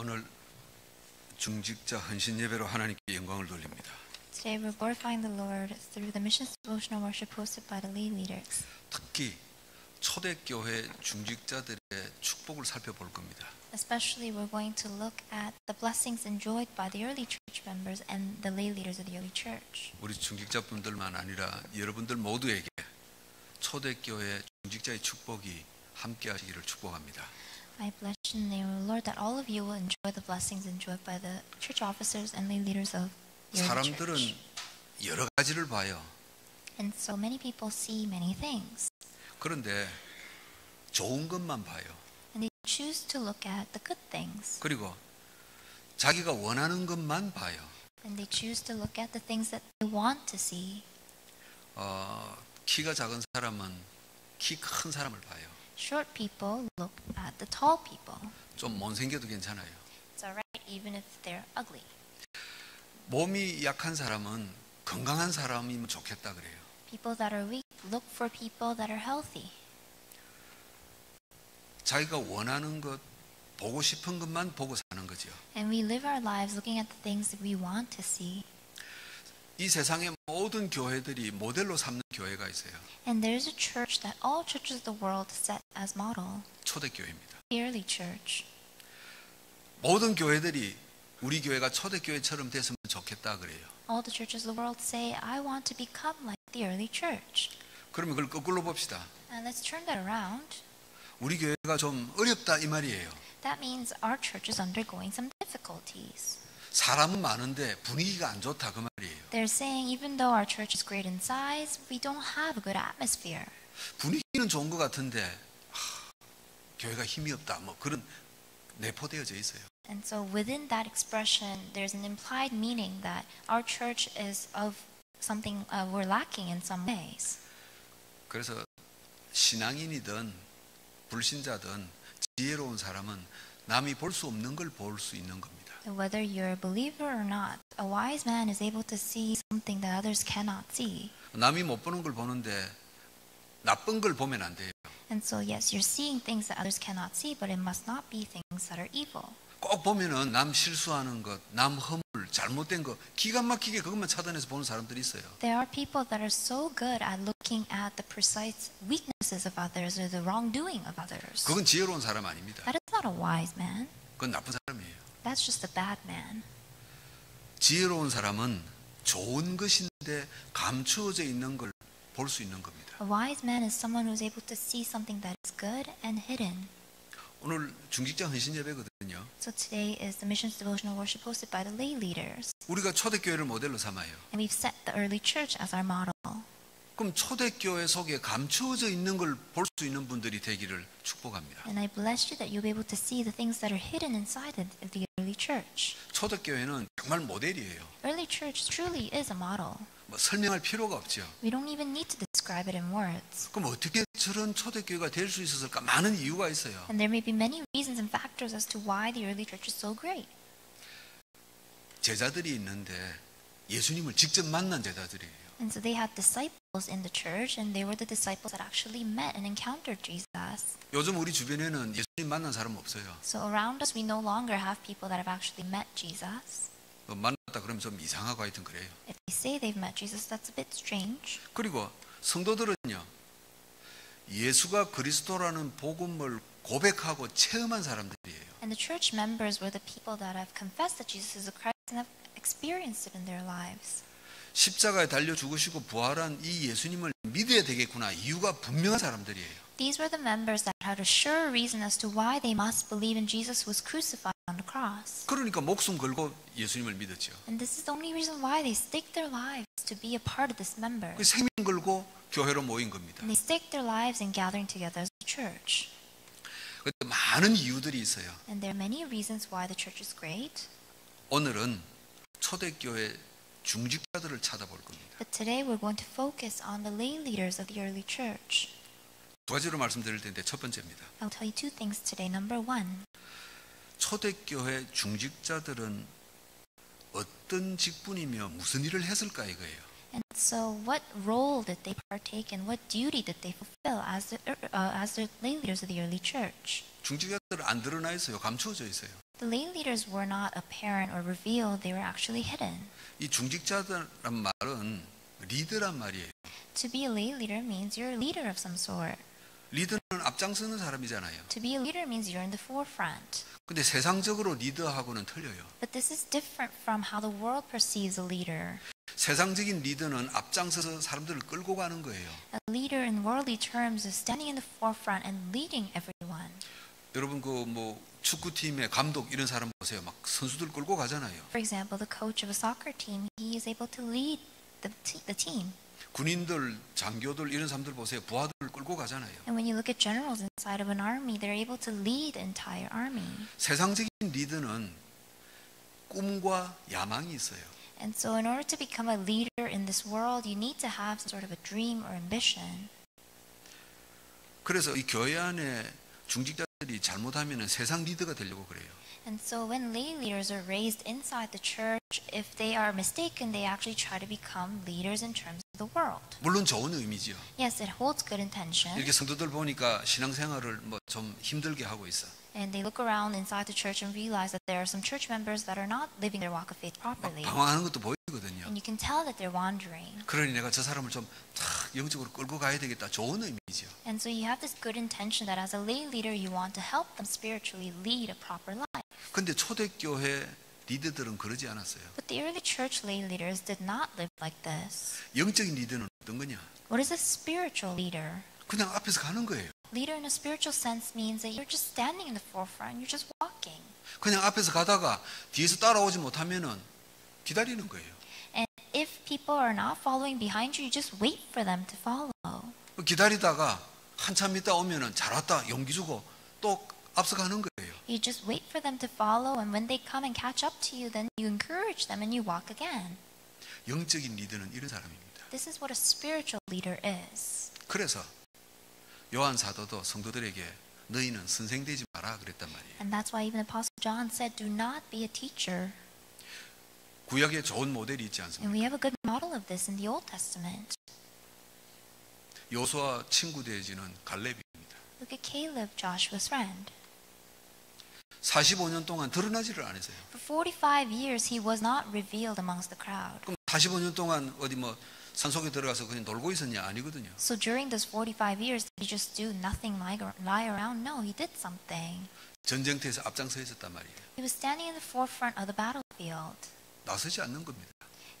오늘 중직자 헌신 예배로 하나님께 영광을 돌립니다. Today we're glorifying the Lord through the missions devotional worship hosted by the lay leaders. 특히 초대교회 중직자들의 축복을 살펴볼 겁니다. Especially we're going to look at the blessings enjoyed by the early church members and the lay leaders of the early church. 우리 중직자분들만 아니라 여러분들 모두에게 초대교회 중직자의 축복이 함께 하시기를 축복합니다. I bless in the name of the Lord that all of you will enjoy the blessings enjoyed by the church officers and lay leaders of the early 사람들은 church. 여러 가지를 봐요. And so many people see many things. 그런데 좋은 것만 봐요. And they choose to look at the good things. 그리고 자기가 원하는 것만 봐요. And they choose to look at the things that they want to see. 키가 작은 사람은 키 큰 사람을 봐요. Short people look at the tall people. 좀 못생겨도 괜찮아요. It's alright even if they're ugly. 몸이 약한 사람은 건강한 사람이면 좋겠다 그래요. People that are weak look for people that are healthy. 자기가 원하는 것, 보고 싶은 것만 보고 사는 거죠. And we live our lives looking at the things that we want to see. 이 세상의 모든 교회들이 모델로 삼는 교회가 있어요. And there is a church that all churches of the world set as model. 초대교회입니다. The early church. 모든 교회들이 우리 교회가 초대교회처럼 됐으면 좋겠다 그래요. All the churches of the world say, I want to become like the early church. 그러면 그걸 거꾸로 봅시다. And let's turn that around. 우리 교회가 좀 어렵다 이 말이에요. That means our church is undergoing some difficulties. 사람은 많은데 분위기가 안 좋다 그 말이에요. They're saying even though our church is great in size, we don't have a good atmosphere. 분위기는 좋은 것 같은데 교회가 힘이 없다 뭐 그런 내포되어져 있어요. And so within that expression, there's an implied meaning that our church is of something we're lacking in some ways. 그래서 신앙인이든 불신자든 지혜로운 사람은 남이 볼 수 없는 걸 볼 수 있는 겁니다. And whether you're a believer or not, a wise man is able to see something that others cannot see. 남이 못 보는 걸 보는데 나쁜 걸 보면 안 돼요. And so yes, you're seeing things that others cannot see, but it must not be things that are evil. 꼭 보면은 남 실수하는 것, 남 허물, 잘못된 것 기가 막히게 그것만 차단해서 보는 사람들이 있어요. There are people that are so good at looking at the precise weaknesses of others or the wrongdoing of others. 그건 지혜로운 사람 아닙니다. That is not a wise man. 그건 나쁜 사람이에요. That's just a bad man. 지혜로운 사람은 좋은 것인데 감추어져 있는 걸 볼 수 있는 겁니다. A wise man is someone who is able to see something that is good and hidden. 오늘 중직자 헌신 예배거든요. So today is the missions devotional worship hosted by the lay leaders. 우리가 초대교회를 모델로 삼아요. And we've set the early church as our model. 그럼 초대교회 속에 감추어져 있는 걸 볼 수 있는 분들이 되기를 축복합니다. And I bless you that you'll be able to see the things that are hidden inside of the early church. 초대교회는 정말 모델이에요. Early church truly is a model. 뭐 설명할 필요가 없죠. We don't even need to describe it in words. 그럼 어떻게 저런 초대교회가 될 수 있었을까? 많은 이유가 있어요. And there may be many reasons and factors as to why the early church is so great. 제자들이 있는데 예수님을 직접 만난 제자들이에요. And so they had disciples in the church, and they were the disciples that actually met and encountered Jesus. 요즘 우리 주변에는 예수님 만난 사람 없어요. So around us, we no longer have people that have actually met Jesus. 만났다 그러면 좀 이상하고 하여튼 그래요. If they say they've met Jesus, that's a bit strange. 그리고 성도들은요. 예수가 그리스도라는 복음을 고백하고 체험한 사람들이에요. And the church members were the people that have confessed that Jesus is the Christ and have experienced it in their lives. 십자가에 달려 죽으시고 부활한 이 예수님을 믿어야 되겠구나. 이유가 분명한 사람들이에요. These were the members that had a sure reason as to why they must believe in Jesus who was crucified on the cross. 그러니까 목숨 걸고 예수님을 믿었죠. And this is the only reason why they stake their lives to be a part of this member. 그 생명 걸고 교회로 모인 겁니다. And they stake their lives in gathering together as a church. 그런데 많은 이유들이 있어요. And there are many reasons why the church is great. 오늘은 초대교회 중직자들을 찾아볼 겁니다. But today we're going to focus on the lay leaders of the early church. 두 가지로 말씀드릴 텐데 첫 번째입니다. I'll tell you two things today. Number one, 초대교회 중직자들은 어떤 직분이며 무슨 일을 했을까 이거예요. and so what role did they partake in? What duty did they fulfill as the lay leaders of the early church? 중직자들은 안 드러나 있어요. 감추어져 있어요. The lay leaders were not apparent or revealed, they were actually hidden. 이 중직자란 말은 리더란 말이에요. To be a lay leader means you're a leader of some sort. 리더는 앞장서는 사람이잖아요. To be a leader means you're in the forefront. 근데 세상적으로 리더하고는 틀려요. But this is different from how the world perceives a leader. 세상적인 리더는 앞장서서 사람들을 끌고 가는 거예요. A leader in worldly terms is standing in the forefront and leading everyone. 여러분 그 뭐 축구팀의 감독 이런 사람 보세요. 막 선수들 끌고 가잖아요. For example, the coach of a soccer team, he is able to lead the team. 군인들, 장교들 이런 사람들 보세요. 부하들을 끌고 가잖아요. And when you look at generals inside of an army, they're able to lead the entire army. 세상적인 리더는 꿈과 야망이 있어요. And so in order to become a leader in this world, you need to have sort of a dream or ambition. 그래서 이 교회 안에 중직자들이 잘못하면 세상 리더가 되려고 그래요. And so when lay leaders are raised inside the church, if they are mistaken, they actually try to become leaders in terms of the world. 물론 좋은 의미지요. Yes, it holds good intention. 이렇게 성도들 보니까 신앙생활을 뭐 좀 힘들게 하고 있어. And they look around inside the church and realize that there are some church members that are not living their walk of faith properly. 방황하는 것도 보이거든요. And you can tell that they're wandering. 그러니 내가 저 사람을 좀 영적으로 끌고 가야 되겠다. 좋은 의미죠. And so you have this good intention that as a lay leader, you want to help them spiritually lead a proper life. 근데 초대교회 리더들은 그러지 않았어요. But the early church lay leaders did not live like this. 영적인 리더는 어떤 거냐? What is a spiritual leader? 그냥 앞에서 가는 거예요. Leader in a spiritual sense means that you're just standing in the forefront, you're just walking. 그냥 앞에서 가다가 뒤에서 따라오지 못하면은 기다리는 거예요. And if people are not following behind you, you just wait for them to follow. 기다리다가 한참 있다 오면은 잘 왔다 용기 주고 또 앞서 가는 거예요. You just wait for them to follow, and when they come and catch up to you, then you encourage them and you walk again. 영적인 리더는 이런 사람입니다. This is what a spiritual leader is. 그래서 요한 사도도 성도들에게 너희는 선생 되지 마라 그랬단 말이에요. And that's why even Apostle John said, do not be a teacher. 구약에 좋은 모델이 있지 And 않습니까? we have a good model of this in the Old Testament. 여호수아 친구 되어지는 갈렙입니다. Look at Caleb, Joshua's friend. 45년 동안 드러나지를 않았어요. For 45 years, he was not revealed amongst the crowd. 그럼 45년 동안 어디 뭐 산속에 들어가서 그냥 놀고 있었냐? 아니거든요. So during those 45 years, did he just do nothing, lie around? No, he did something. 전쟁터에서 앞장서 있었단 말이에요. He was standing in the forefront of the battlefield. 나서지 않는 겁니다.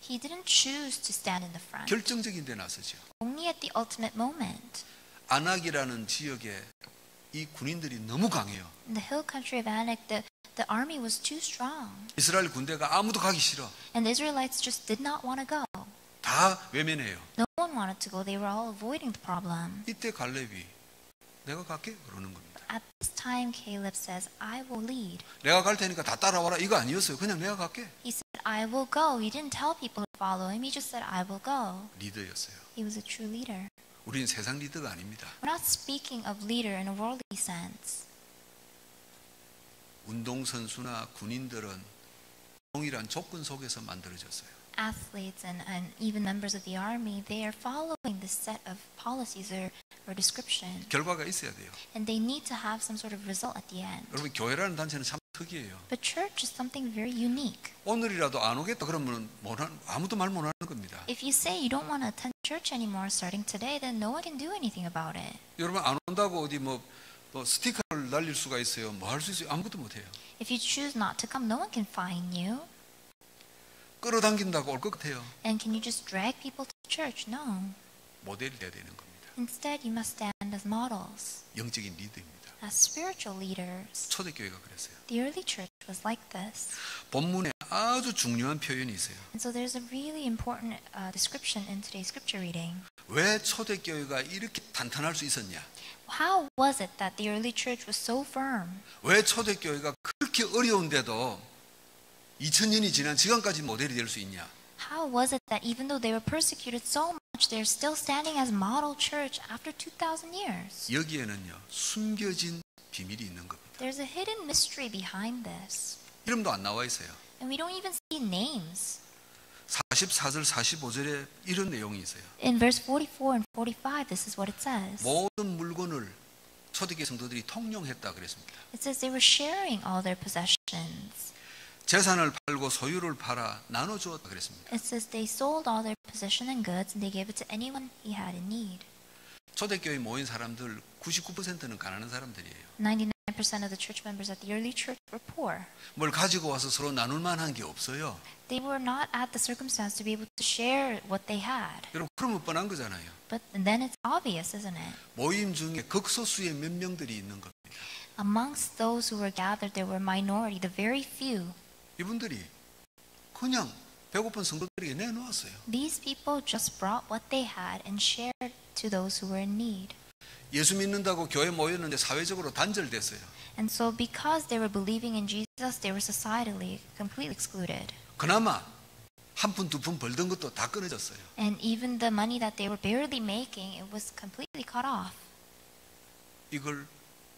He didn't choose to stand in the front. 결정적인 데 나서죠. Only at the ultimate moment. 아낙이라는 지역에 이 군인들이 너무 강해요. In the hill country of Anak, the army was too strong. 이스라엘 군대가 아무도 가기 싫어. And the Israelites just did not want to go. 다 외면해요. No one wanted to go. They were all avoiding the problem. 이때 갈렙이 내가 갈게 그러는 겁니다. At this time, Caleb says, I will lead. 내가 갈 테니까 다 따라와라 이거 아니었어요. 그냥 내가 갈게. He said, I will go. He didn't tell people to follow him. He just said, I will go. 리더였어요. He was a true leader. 우리는 세상 리더가 아닙니다. We're not speaking of leader in a worldly sense. 운동선수나 군인들은 동일한 조건 속에서 만들어졌어요. Athletes and even members of the army, they are following this set of policies or description. 결과가 있어야 돼요. And they need to have some sort of result at the end. 여러분 교회라는 단체는 참 특이해요. But church is something very unique. 오늘이라도 안 오겠다 그러면 아무도 말 못 하는 겁니다. If you say you don't want to attend church anymore starting today, then no one can do anything about it. 여러분 안 온다고 어디 뭐 스티커를 날릴 수가 있어요. 뭐 할 수 있어요? 아무것도 못 해요. If you choose not to come, no one can fine you. 끌어당긴다고 올 것 같아요. And can you just drag people to church? No. 모델이 돼야 되는 겁니다. Instead, you must stand as models, 영적인 리더입니다. as spiritual leaders. 초대교회가 그랬어요. The early church was like this. 본문에 아주 중요한 표현이 있어요. And so there's a really important description in today's scripture reading. 왜 초대교회가 이렇게 탄탄할 수 있었냐? How was it that the early church was so firm? 왜 초대교회가 그렇게 어려운데도 2000년이 지난 지금까지 모델이 될 수 있냐? How was it that even though they were persecuted so much, they're still standing as model church after 2,000 years? 여기에는요 숨겨진 비밀이 있는 겁니다. There's a hidden mystery behind this. 이름도 안 나와 있어요. And we don't even see names. 44절 45절에 이런 내용이 있어요. In verse 44 and 45, this is what it says. 모든 물건을 초대교회 성도들이 통용했다 그랬습니다. It says they were sharing all their possessions. 재산을 팔고 소유를 팔아 나눠주었다 그랬습니다. It says they sold all their possession and goods and they gave it to anyone he had in need. 초대교회 모인 사람들 99%는 가난한 사람들이에요. 99% of the church members at the early church were poor. 뭘 가지고 와서 서로 나눌 만한 게 없어요. They were not at the circumstance to be able to share what they had. 여러분 그러면 뻔한 거잖아요. But then it's obvious, isn't it? 모임 중에 극소수의 몇 명들이 있는 겁니다. Amongst those who were gathered, there were minority, the very few. 이분들이 그냥 배고픈 성도들에게 내놓았어요. These people just brought what they had and shared to those who were in need. 예수 믿는다고 교회 모였는데 사회적으로 단절됐어요. And so because they were believing in Jesus, they were societally completely excluded. 그나마 한 푼 두 푼 벌던 것도 다 끊어졌어요. And even the money that they were barely making, it was completely cut off. 이걸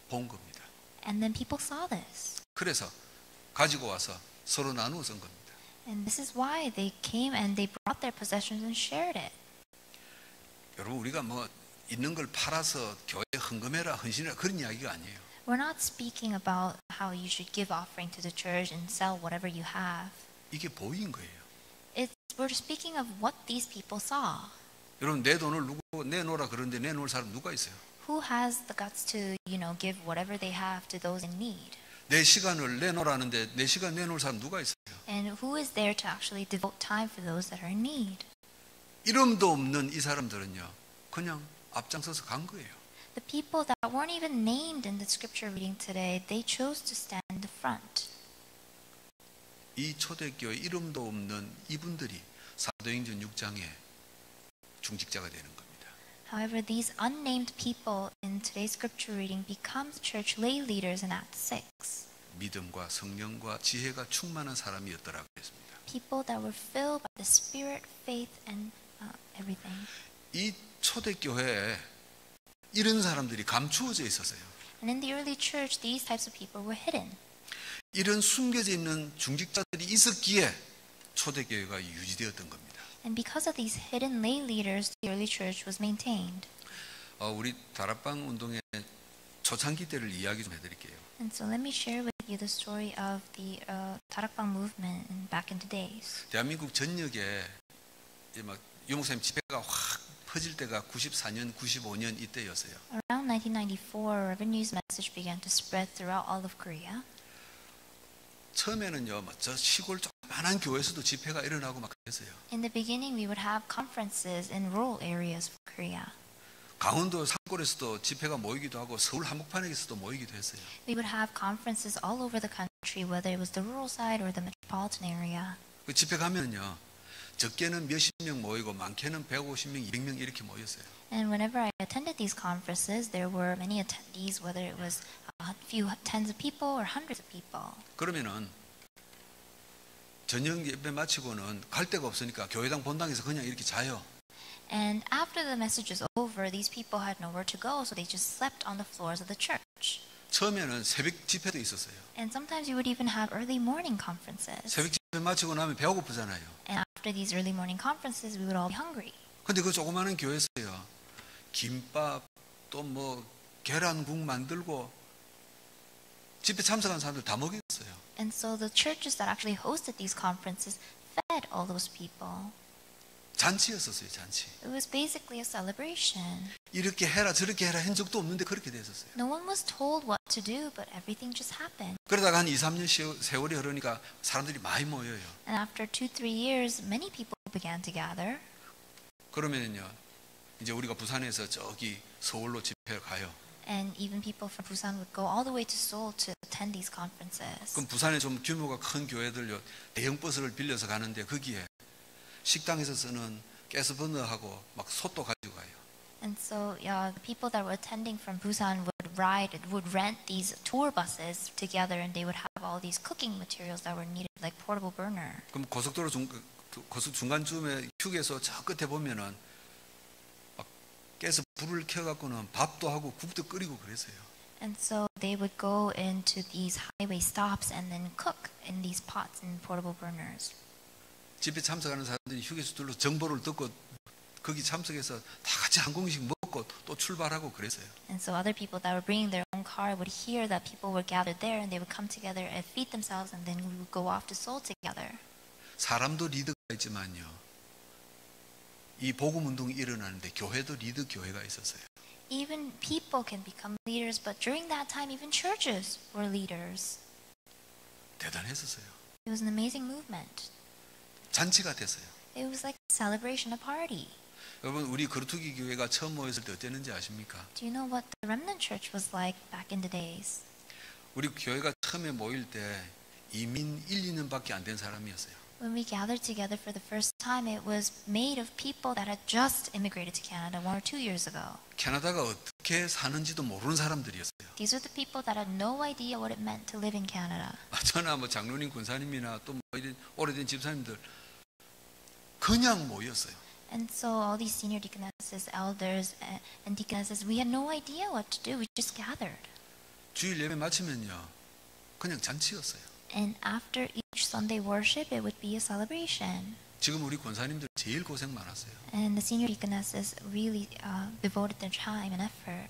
본 겁니다. And then people saw this. 그래서 가지고 와서 서로 나누어 쓴 겁니다. And this is why they came and they brought their possessions and shared it. 여러분 우리가 뭐 있는 걸 팔아서 교회 헌금해라 헌신해라 그런 이야기가 아니에요. We're not speaking about how you should give offering to the church and sell whatever you have. 이게 보인 거예요. We're speaking of what these people saw. 여러분 내 돈을 누구 내놓으라 그러는데 내놓을 사람 누가 있어요? Who has the guts to, give whatever they have to those in need? 내 시간을 내놓으라는데 내 시간 내놓을 사람 누가 있어요? And who is there to actually devote time for those that are in need? 이름도 없는 이 사람들은요 그냥 앞장서서 간 거예요. The people that weren't even named in the scripture reading today, they chose to stand in the front. 이 초대교회 이름도 없는 이분들이 사도행전 6장에 중직자가 되는 겁니다. However, these unnamed people in today's scripture reading become church lay leaders in Acts 6. 믿음과 성령과 지혜가 충만한 사람이었더라고 했습니다. People that were filled by the Spirit, faith, and everything. 이 초대교회에 이런 사람들이 감추어져 있었어요. And in the early church, these types of people were hidden. 이런 숨겨져 있는 중직자들이 있었기에 초대교회가 유지되었던 겁니다. And because of these hidden lay leaders, the early church was maintained. 우리 다락방 운동의 초창기 때를 이야기 좀 해드릴게요. And so let me share with you the story of the 다락방 movement back in the days. 대한민국 전역에 막 유목사님 집회가 확 퍼질 때가 94년, 95년 이때였어요. Around 1994, Revenue's message began to spread throughout all of Korea. 처음에는요, 저 시골 조그만한 교회에서도 집회가 일어나고 막 그랬어요. In the beginning, we would have conferences in rural areas of Korea. 강원도 산골에서도 집회가 모이기도 하고 서울 한복판에서도 모이기도 했어요. We would have conferences all over the country, whether it was the rural side or the metropolitan area. 그 집회 가면은요, 적게는 몇십 명 모이고 많게는 150명, 200명 이렇게 모였어요. And whenever I attended these conferences, there were many attendees, whether it was a few tens of people or hundreds of people. 그러면은 저녁 예배 마치고는 갈 데가 없으니까 교회당 본당에서 그냥 이렇게 자요. And after the message is over, these people had nowhere to go, so they just slept on the floors of the church. 처음에는 새벽 집회도 있었어요. And sometimes you would even have early morning conferences. 새벽 집회 마치고 나면 배가 고프잖아요. And after these early morning conferences, we would all be hungry. 근데 그 조그마한 교회에서요, 김밥 또 뭐 계란국 만들고 집회 참석한 사람들 다 먹였어요. And so the churches that actually hosted these conferences fed all those people. 잔치였었어요, 잔치. It was basically a celebration. 이렇게 해라 저렇게 해라 한 적도 없는데 그렇게 됐었어요. No one was told what to do, but everything just happened. 그러다가 한 2, 3년 세월이 흐르니까 사람들이 많이 모여요. And after 2-3 years, many people began to gather. 그러면요, 이제 우리가 부산에서 저기 서울로 집회를 가요. And even people from Busan would go all the way to Seoul to attend these conferences. 그럼 부산에 좀 규모가 큰 교회들요, 대형 버스를 빌려서 가는데 거기에 식당에서 쓰는 가스버너하고 막 솥도 가지고 가요. And so the people that were attending from Busan would rent these tour buses together, and they would have all these cooking materials that were needed, like portable burner. 그럼 고속도로 중간쯤에 휴게소 저 끝에 보면은 막 가스 불을 켜갖고는 밥도 하고 국도 끓이고 그랬어요. And so they would go into these highway stops and then cook in these pots and portable burners. 집회 참석하는 사람들이 휴게소 들로 정보를 듣고 거기 참석해서 다 같이 한 공기씩 먹고 먹고 또 출발하고 그랬어요. And so other people that were bringing their own car would hear that people were gathered there and they would come together and feed themselves and then we would go off to Seoul together. 사람도 리더가 있지만요. 이 복음 운동이 일어나는데 교회도 리더 교회가 있었어요. Even people can become leaders, but during that time even churches were leaders. 대단했었어요. It was an amazing movement. 잔치가 됐어요. It was like a celebration, a party. 여러분 우리 거루투기 교회가 처음 모였을 때 어땠는지 아십니까? Do you know what the remnant church was like back in the days? 우리 교회가 처음에 모일 때 이민 1, 2년밖에 안 된 사람이었어요. When we gathered together for the first time, it was made of people that had just immigrated to Canada 1 or 2 years ago. 캐나다가 어떻게 사는지도 모르는 사람들이었어요. These were the people that had no idea what it meant to live in Canada. 저나 뭐 장로님, 군사님이나 또 뭐 이런 오래된 집사님들 그냥 모였어요. And so all these senior deaconesses, elders, and deaconesses, we had no idea what to do. We just gathered. 주일 예배 마치면요, 그냥 잔치였어요. And after each Sunday worship, it would be a celebration. 지금 우리 권사님들 제일 고생 많았어요. And the senior deaconesses really devoted their time and effort.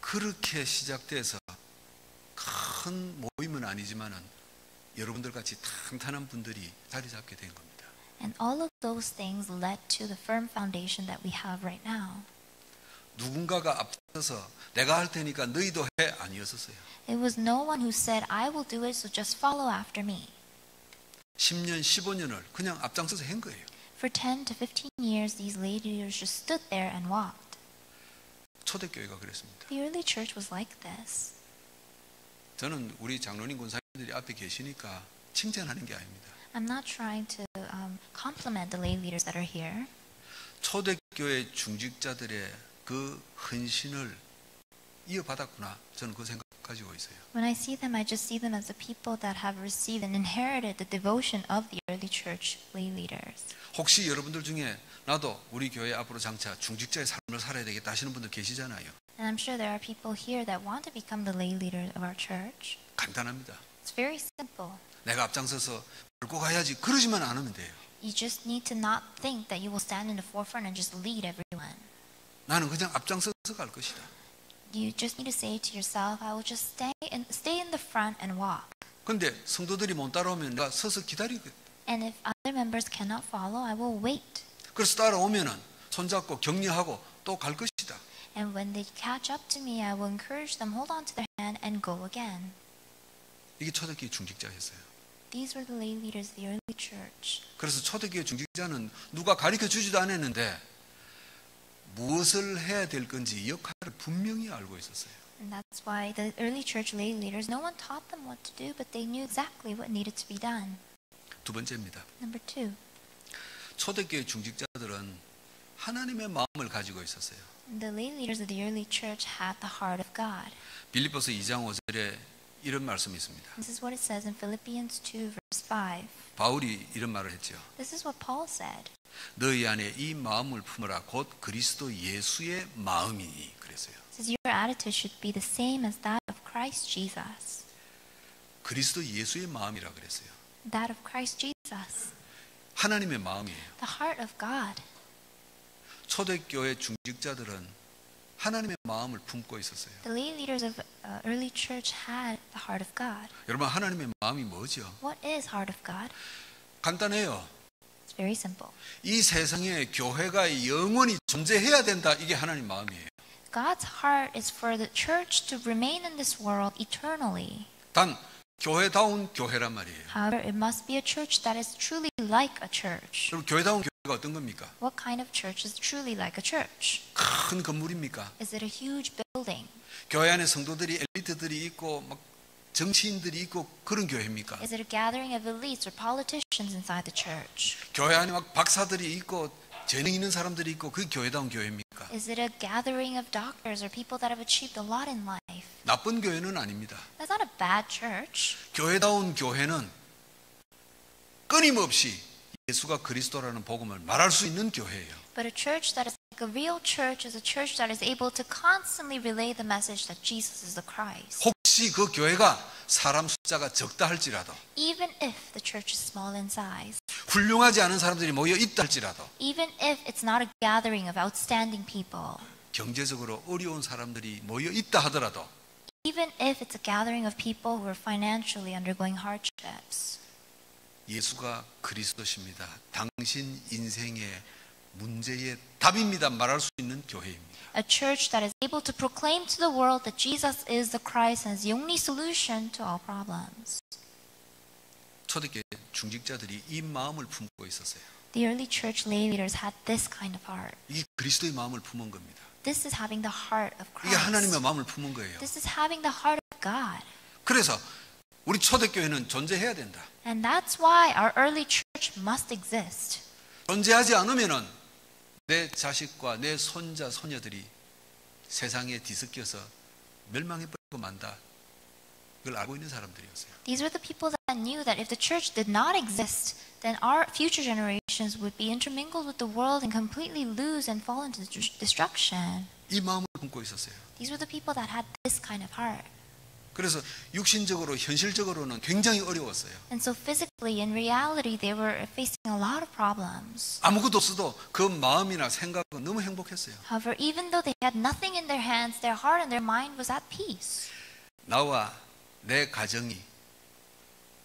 그렇게 시작돼서 큰 모임은 아니지만은 여러분들 같이 탄탄한 분들이 자리 잡게 된 겁니다. And all of those things led to the firm foundation that we have right now. 누군가가 앞서서 내가 할 테니까 너희도 해 아니었었어요. It was no one who said, I will do it, so just follow after me. 10년, 15년을 그냥 앞장서서 한 거예요. For 10 to 15 years, these lay leaders just stood there and walked. 초대교회가 그랬습니다. The early church was like this. 저는 우리 장로님 권사님들이 앞에 계시니까 칭찬하는 게 아닙니다. I'm not trying to compliment the lay leaders that are here. 초대교회 중직자들의 그 헌신을 이어받았구나. 저는 그 생각 가지고 있어요. When I see them, I just see them as the people that have received and inherited the devotion of the early church lay leaders. 혹시 여러분들 중에 나도 우리 교회 앞으로 장차 중직자의 삶을 살아야 되겠다 하시는 분들 계시잖아요. And I'm sure there are people here that want to become the lay leader of our church. 간단합니다. It's very simple. 내가 앞장서서 끌고 가야지 그러지만 않으면 돼요. You just need to not think that you will stand in the forefront and just lead everyone. 나는 그냥 앞장서서 갈 것이다. You just need to say to yourself, I will just stay in the front and walk. 근데 성도들이 못 따라오면 내가 서서 기다리거든. And if other members cannot follow, I will wait. 그래서 따라오면은 손잡고 격려하고 또 갈 것이다. And when they catch up to me, I will encourage them, hold on to their hand and go again. 이게 초대교회 중직자였어요. These were the lay leaders of the early church. 그래서 초대교회 중직자는 누가 가르쳐 주지도 않았는데 무엇을 해야 될 건지 역할을 분명히 알고 있었어요. And that's why the early church lay leaders, no one taught them what to do, but they knew exactly what needed to be done. 두 번째입니다. Number 2. 초대교회 중직자들은 하나님의 마음을 가지고 있었어요. The lay leaders of the early church had the heart of God. 빌립보서 2장 5절에 이런 말씀이 있습니다. This is what it says in Philippians 2 verse 5. 바울이 이런 말을 했죠. This is what Paul said. 너희 안에 이 마음을 품으라 곧 그리스도 예수의 마음이니 그랬어요. It says your attitude should be the same as that of Christ Jesus. 그리스도 예수의 마음이라 그랬어요. That of Christ Jesus. 하나님의 마음이에요. The heart of God. 초대교회 중직자들은 하나님의 마음을 품고 있었어요. The lay leaders of early church had the heart of God. 여러분 하나님의 마음이 뭐죠? What is heart of God? 간단해요. It's very simple. 이 세상에 교회가 영원히 존재해야 된다. 이게 하나님 마음이에요. God's heart is for the church to remain in this world eternally. 단 교회다운 교회란 말이에요. However, it must be a church that is truly like a church. 여러분 교회다운 교회가 어떤 겁니까? What kind of church is truly like a church? 큰 건물입니까? Is it a huge building? 교회 안에 성도들이 엘리트들이 있고 막 정치인들이 있고 그런 교회입니까? Is it a gathering of elites or politicians inside the church? 교회 안에 막 박사들이 있고 재능 있는 사람들이 있고 그게 교회다운 교회입니까? Is it a gathering of doctors or people that have achieved a lot in life? 나쁜 교회는 아닙니다. That's not a bad church. 교회다운 교회는 끊임없이 예수가 그리스도라는 복음을 말할 수 있는 교회예요. But a church that is like a real church is a church that is able to constantly relay the message that Jesus is the Christ. 혹시 그 교회가 사람 숫자가 적다 할지라도 Even if the church is small in size. 훌륭하지 않은 사람들이 모여 있다 할지라도 even if it's not a gathering of outstanding people, 경제적으로 어려운 사람들이 모여 있다 하더라도 even if it's a gathering of people who are financially undergoing hardships, 예수가 그리스도십니다. 당신 인생의 문제의 답입니다. 말할 수 있는 교회입니다. a church that is able to proclaim to the world that Jesus is the Christ and is the only solution to all problems. 초대교회 중직자들이 이 마음을 품고 있었어요. The early church lay leaders had this kind of heart. 이게 그리스도의 마음을 품은 겁니다. This is having the heart of 이게 하나님의 Christ. 마음을 품은 거예요. This is having the heart of God. 그래서 우리 초대교회는 존재해야 된다. And that's why our early church must exist. 존재하지 않으면은 내 자식과 내 손자 소녀들이 세상에 뒤섞여서 멸망해 버리고 만다. 그걸 알고 있는 사람들이었어요. These were the people that knew that if the church did not exist, then our future generations would be intermingled with the world and completely lose and fall into destruction. 이 마음을 품고 있었어요. These were the people that had this kind of heart. 그래서 육신적으로 현실적으로는 굉장히 어려웠어요. And so physically, in reality, they were facing a lot of problems. 아무것도 없어도 그 마음이나 생각은 너무 행복했어요. However, even though they had nothing in their hands, their heart and their mind was at peace. 나와 내 가정이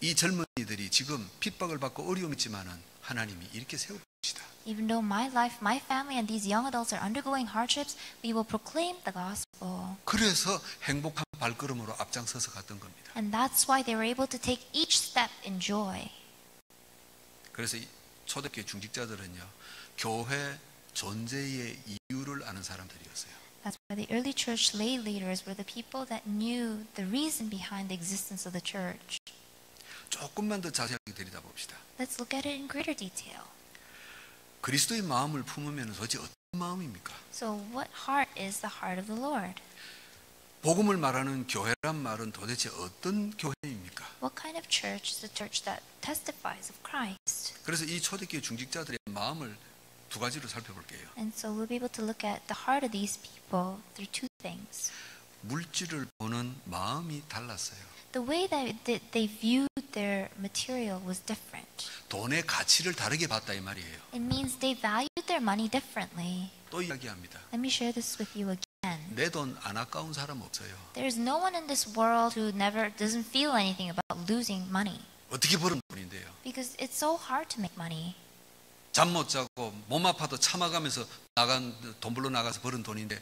이 젊은이들이 지금 핍박을 받고 어려움이 있지만은 하나님이 이렇게 세워주시다. Even though my life, my family, and these young adults are undergoing hardships, we will proclaim the gospel. 그래서 행복한 발걸음으로 앞장서서 갔던 겁니다. And that's why they were able to take each step in joy. 그래서 이 초대교회 중직자들은요, 교회 존재의 이유를 아는 사람들이었어요. That's why the early church lay leaders were the people that knew the reason behind the existence of the church. 조금만 더 자세하게 들여다봅시다. Let's look at it in greater detail. 그리스도의 마음을 품으면 도대체 어떤 마음입니까? So what heart is the heart of the Lord? 복음을 말하는 교회란 말은 도대체 어떤 교회입니까? What kind of church is the church that testifies of Christ? 그래서 이 초대교회 중직자들의 마음을 두 가지로 살펴볼게요. And so we'll be able to look at the heart of these people through two things. 물질을 보는 마음이 달랐어요. The way that they viewed their material was different. 돈의 가치를 다르게 봤다 이 말이에요. It means they valued their money differently. 또 이야기합니다. Let me share this with you again. 내 돈 안 아까운 사람 없어요. There's no one in this world who never doesn't feel anything about losing money 어떻게 벌은 돈인데요. because it's so hard to make money. 잠 못 자고 몸 아파도 참아가면서 돈 벌러 나가서 벌은 돈인데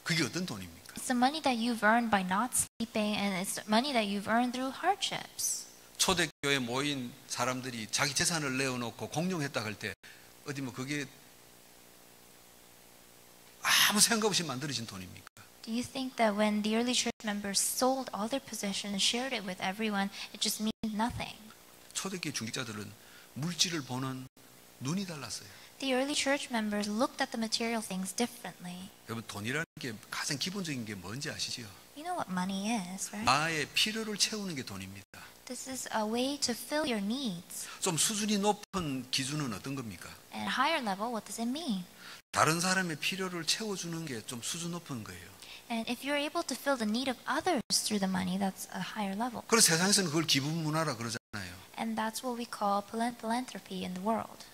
그게 어떤 돈입니까? It's the money that you've earned by not sleeping, and it's the money that you've earned through hardships. 초대교회에 모인 사람들이 자기 재산을 내어놓고 공용했다 할 때 어디 뭐 그게 아무 생각 없이 만들어진 돈입니까? Do you think that when the early church members sold all their possessions and shared it with everyone, it just means nothing? 초대교회 중직자들은 물질을 보는 눈이 달랐어요. The early church members looked at the material things differently. 여러분 돈이라는 게 가장 기본적인 게 뭔지 아시죠? You know what money is, right? 나의 필요를 채우는 게 돈입니다. This is a way to fill your needs. 좀 수준이 높은 기준은 어떤 겁니까? At a higher level, what does it mean? 다른 사람의 필요를 채워주는 게 좀 수준 높은 거예요. And if you're able to fill the need of others through the money, that's a higher level. 그래서 세상에서는 그걸 기부 문화라 그러잖아요. And that's what we call philanthropy in the world.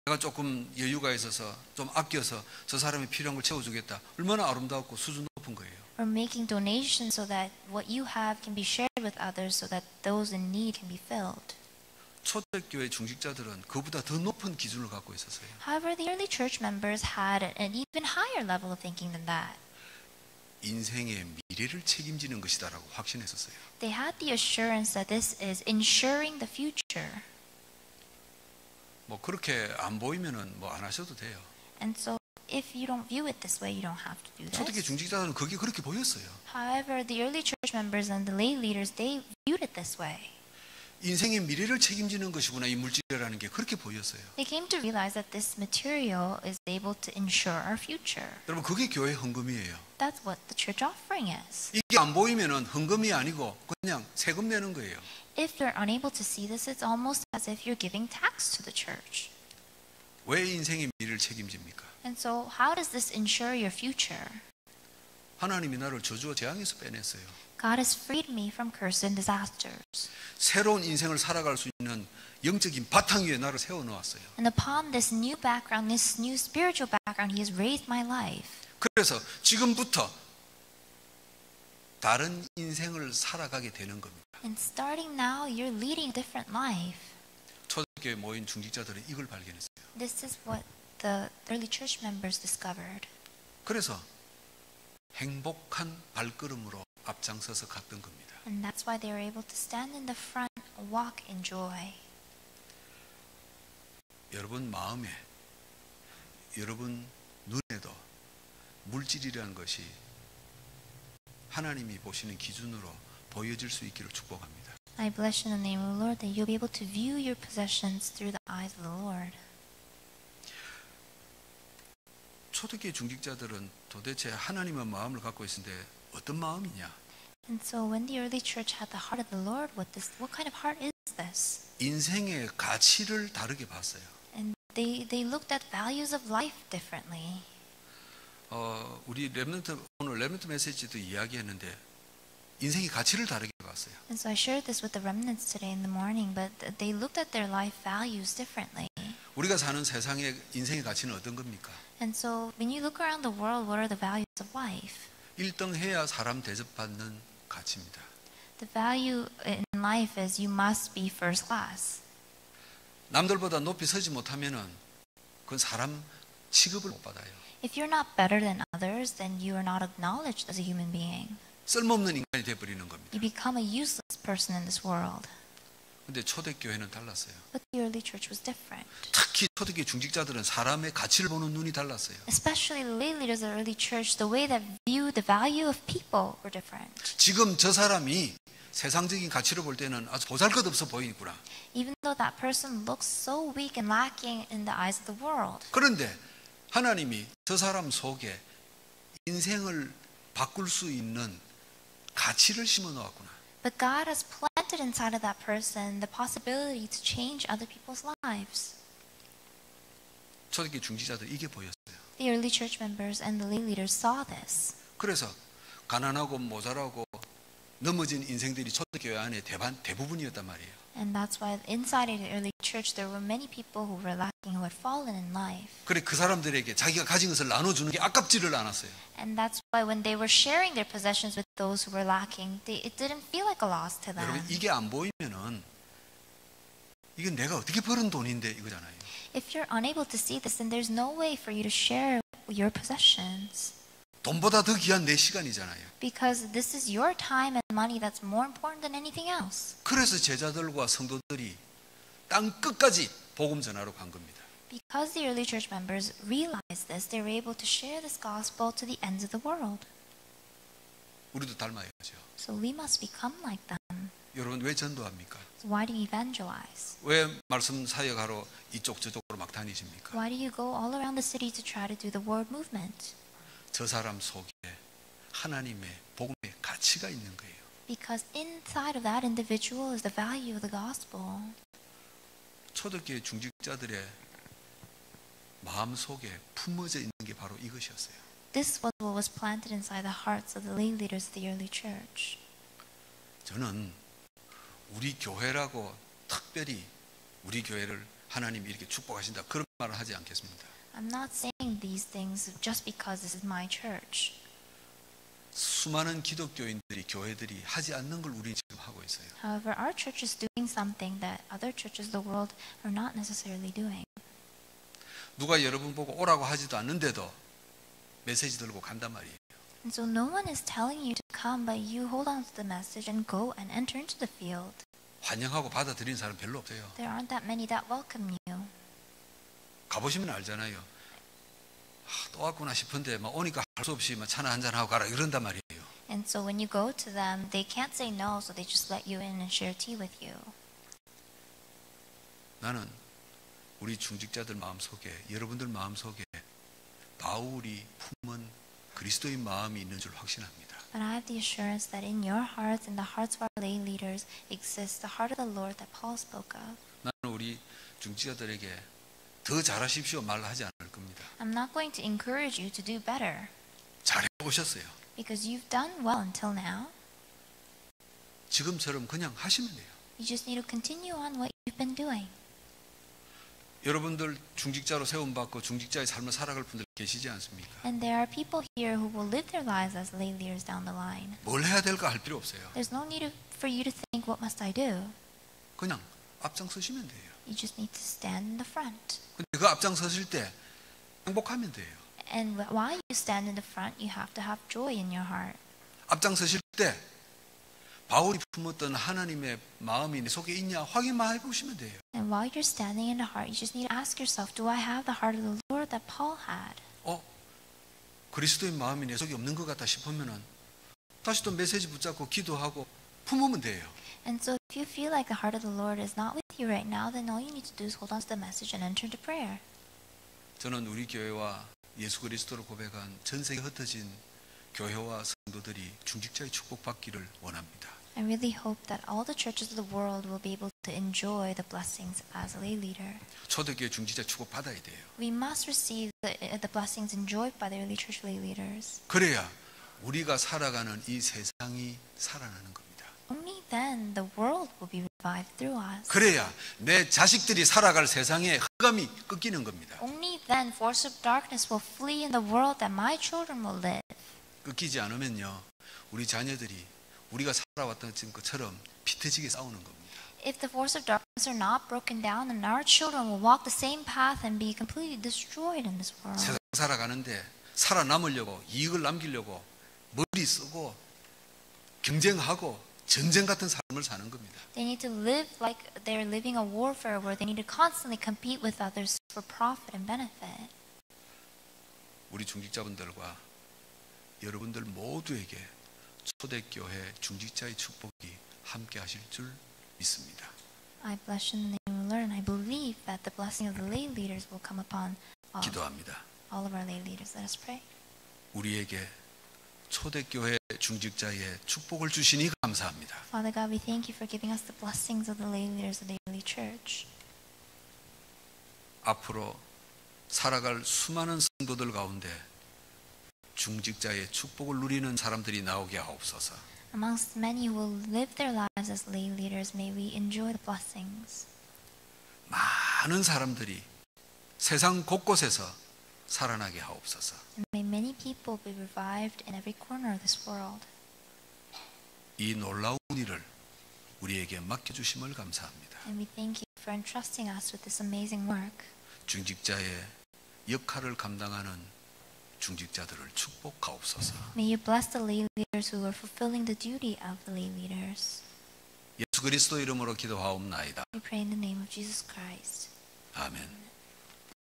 내가 조금 여유가 있어서 좀 아껴서 저 사람이 필요한 걸 채워주겠다. 얼마나 아름다웠고 수준 높은 거예요. Or making donations so that what you have can be shared with others so that those in need can be filled. 초대교회 중직자들은 그보다 더 높은 기준을 갖고 있었어요. However, the early church members had an even higher level of thinking than that. 인생의 미래를 책임지는 것이다라고 확신했었어요. They had the assurance that this is ensuring the future. 뭐 그렇게 안 보이면은 뭐 안 하셔도 돼요. And so if you don't view it this way, you don't have to do 초대교회 this. 중직자들은 그게 그렇게 보였어요. However, the early church members and the lay leaders, they viewed it this way. 인생의 미래를 책임지는 것이구나 이 물질이라는 게 그렇게 보였어요. They came to realize that this material is able to ensure our future. 여러분 그게 교회 헌금이에요. That's what the church offering is. 이게 안 보이면은 헌금이 아니고 그냥 세금 내는 거예요. If you're unable to see this, it's almost as if you're giving tax to the church. 왜 인생의 미래를 책임집니까? And so, how does this ensure your future? 하나님이 나를 저주와 재앙에서 빼냈어요. God has freed me from curse and disasters. 새로운 인생을 살아갈 수 있는 영적인 바탕 위에 나를 세워 놓았어요. And upon this new background, this new spiritual background, He has raised my life. 그래서 지금부터 다른 인생을 살아가게 되는 겁니다. And starting now, you're leading a different life. 초대교회 모인 중직자들은 이걸 발견했어요. This is what the early church members discovered. 그래서 행복한 발걸음으로 앞장서서 갔던 겁니다. And that's why they were able to stand in the front, walk in joy. 여러분 마음에, 여러분 눈에도 물질이라는 것이 하나님이 보시는 기준으로 보여질 수 있기를 축복합니다. I bless you in the name of the Lord that you'll be able to view your possessions through the eyes of the Lord. 초대교회 중직자들은 도대체 하나님의 마음을 갖고 있는데 어떤 마음이냐? And so when the early church had the heart of the Lord, what kind of heart is this? 인생의 가치를 다르게 봤어요. And they looked at values of life differently. 우리 오늘 렘넌트 메시지도 이야기했는데 인생의 가치를 다르게 봤어요. And so I shared this with the remnants today in the morning, but they looked at their life values differently. 우리가 사는 세상의 인생의 가치는 어떤 겁니까? And so when you look around the world, what are the values of life? 1등 해야 사람 대접받는 가치입니다. The value in life is you must be first class. 남들보다 높이 서지 못하면은 그건 사람 취급을 못 받아요. If you're not better than others, then you are not acknowledged as a human being. 쓸모없는 인간이 되어버리는 겁니다. You become a useless person in this world. 근데 초대교회는 달랐어요. But the early church was different. 특히 초대교회 중직자들은 사람의 가치를 보는 눈이 달랐어요. Especially the lay leaders of the early church, the way that viewed the value of people were different. 지금 저 사람이 세상적인 가치로 볼 때는 아주 보잘것없어 보이구나. Even though that person looks so weak and lacking in the eyes of the world. 그런데 하나님이 저 사람 속에 인생을 바꿀 수 있는 가치를 심어 놓았구나. But God has planted inside of that person the possibility to change other people's lives. 초대교회 중직자들 이게 보였어요. The early church members and the lay leaders saw this. 그래서 가난하고 모자라고 넘어진 인생들이 초대교회 안에 대부분이었단 말이에요. And that's why inside of the early church there were many people who were lacking, who had fallen in life. 그래 그 사람들에게 자기가 가진 것을 나눠주는 게 아깝지를 않았어요. And that's why when they were sharing their possessions with those who were lacking, it didn't feel like a loss to them. 여러분 이게 안 보이면은 이건 내가 어떻게 벌은 돈인데 이거잖아요. If you're unable to see this, then there's no way for you to share your possessions. 돈보다 더 귀한 내 시간이잖아요. Because this is your time and money that's more important than anything else. 그래서 제자들과 성도들이 땅 끝까지 복음 전하러 간 겁니다. Because the early church members realized this, they were able to share this gospel to the ends of the world. 우리도 닮아야죠. So we must become like them. 여러분 왜 전도합니까? So why do you evangelize? 왜 말씀 사역하러 이쪽 저쪽으로 막 다니십니까? Why do you go all around the city to try to do the word movement? 저 사람 속에 하나님의 복음의 가치가 있는 거예요. Because inside of that individual is the value of the gospel. 초대교회 중직자들의 마음 속에 품어져 있는 게 바로 이것이었어요. This was what was planted inside the hearts of the lay leaders of the early church. 저는 우리 교회라고 특별히 우리 교회를 하나님이 이렇게 축복하신다 그런 말을 하지 않겠습니다. I'm not saying these things just because this is my church. 수많은 기독교인들이 교회들이 하지 않는 걸 우리는 지금 하고 있어요. However, our church is doing something that other churches of the world are not necessarily doing. 누가 여러분 보고 오라고 하지도 않는데도 메시지 들고 간단 말이에요. And so no one is telling you to come, but you hold on to the message and go and enter into the field. 환영하고 받아들이는 사람 별로 없어요. There aren't that many that welcome you. 가보시면 알잖아요. 또 왔구나 싶은데 막 오니까 할 수 없이 차나 한잔 하고 가라 이런단 말이에요. And so when you go to them, they can't say no, so they just let you in and share tea with you. 나는 우리 중직자들 마음속에 여러분들 마음속에 바울이 품은 그리스도의 마음이 있는 줄 확신합니다. But I have the assurance that in your hearts and the hearts of our lay leaders exists the heart of the Lord that Paul spoke of. 나는 우리 중직자들에게 더 잘하십시오 말하지 않을 겁니다. I'm not going to encourage you to do better 잘해 오셨어요. Because you've done well until now. 지금처럼 그냥 하시면 돼요. You just need to continue on what you've been doing. 여러분들 중직자로 세움받고 중직자의 삶을 살아갈 분들 계시지 않습니까? And there are people here who will live their lives as lay leaders down the line. 뭘 해야 될까 할 필요 없어요. There's no need for you to think, what must I do? 그냥 앞장서시면 돼요. You just need to stand in the front. 근데 그 앞장서실 때 행복하면 돼요. And while you stand in the front, you have to have joy in your heart. 앞장서실 때 바울이 품었던 하나님의 마음이 내 속에 있냐 확인만 해보시면 돼요. And while you're standing in the heart, you just need to ask yourself, do I have the heart of the Lord that Paul had? 그리스도의 마음이 내 속에 없는 것 같다 싶으면은 다시 또 메시지 붙잡고 기도하고 품으면 돼요. And so if you feel like the heart of the Lord is not with you right now, then all you need to do is hold on to the message and enter into prayer. 저는 우리 교회와 예수 그리스도를 고백한 전 세계에 흩어진 교회와 성도들이 중직자의 축복받기를 원합니다. I really hope that all the churches of the world will be able to enjoy the blessings as a lay leader. 초대교회 중직자 축복 받아야 돼요. We must receive the blessings enjoyed by the early church lay leaders. 그래야 우리가 살아가는 이 세상이 살아나는 겁니다. Only then the world will be revived through us. 그래야 내 자식들이 살아갈 세상에 흑암이 끊기는 겁니다. Only then force of darkness will flee in the world that my children will live. 끊기지 않으면요, 우리 자녀들이 우리가 살아왔던 것처럼 피태지게 싸우는 겁니다. If the force of darkness are not broken down, then our children will walk the same path and be completely destroyed in this world. 세상 살아가는데 살아남으려고 이익을 남기려고 머리 쓰고 경쟁하고 전쟁 같은 삶을 사는 겁니다. They need to live like they're living a warfare where they need to constantly compete with others for profit and benefit. 우리 중직자분들과 여러분들 모두에게 초대교회 중직자의 축복이 함께 하실 줄 믿습니다. I bless you in the name of the Lord, and I believe that the blessing of the lay leaders will come upon 기도합니다. all of our lay leaders. Let us pray. 우리에게 초대교회 중직자의 축복을 주시니 감사합니다. Father God, we thank you for giving us the blessings of the lay leaders of the early church. 앞으로 살아갈 수많은 성도들 가운데 중직자의 축복을 누리는 사람들이 나오게 하옵소서. Amongst many who will live their lives as lay leaders, may we enjoy the blessings. 많은 사람들이 세상 곳곳에서 살아나게 하옵소서. And may many people be revived in every corner of this world. 이 놀라운 일을 우리에게 맡겨주심을 감사합니다. And we thank you for entrusting us with this amazing work. 중직자의 역할을 감당하는 중직자들을 축복하옵소서. May you bless the lay leaders who are fulfilling the duty of the lay leaders. 예수 그리스도 이름으로 기도하옵나이다. We pray in the name of Jesus Christ. 아멘.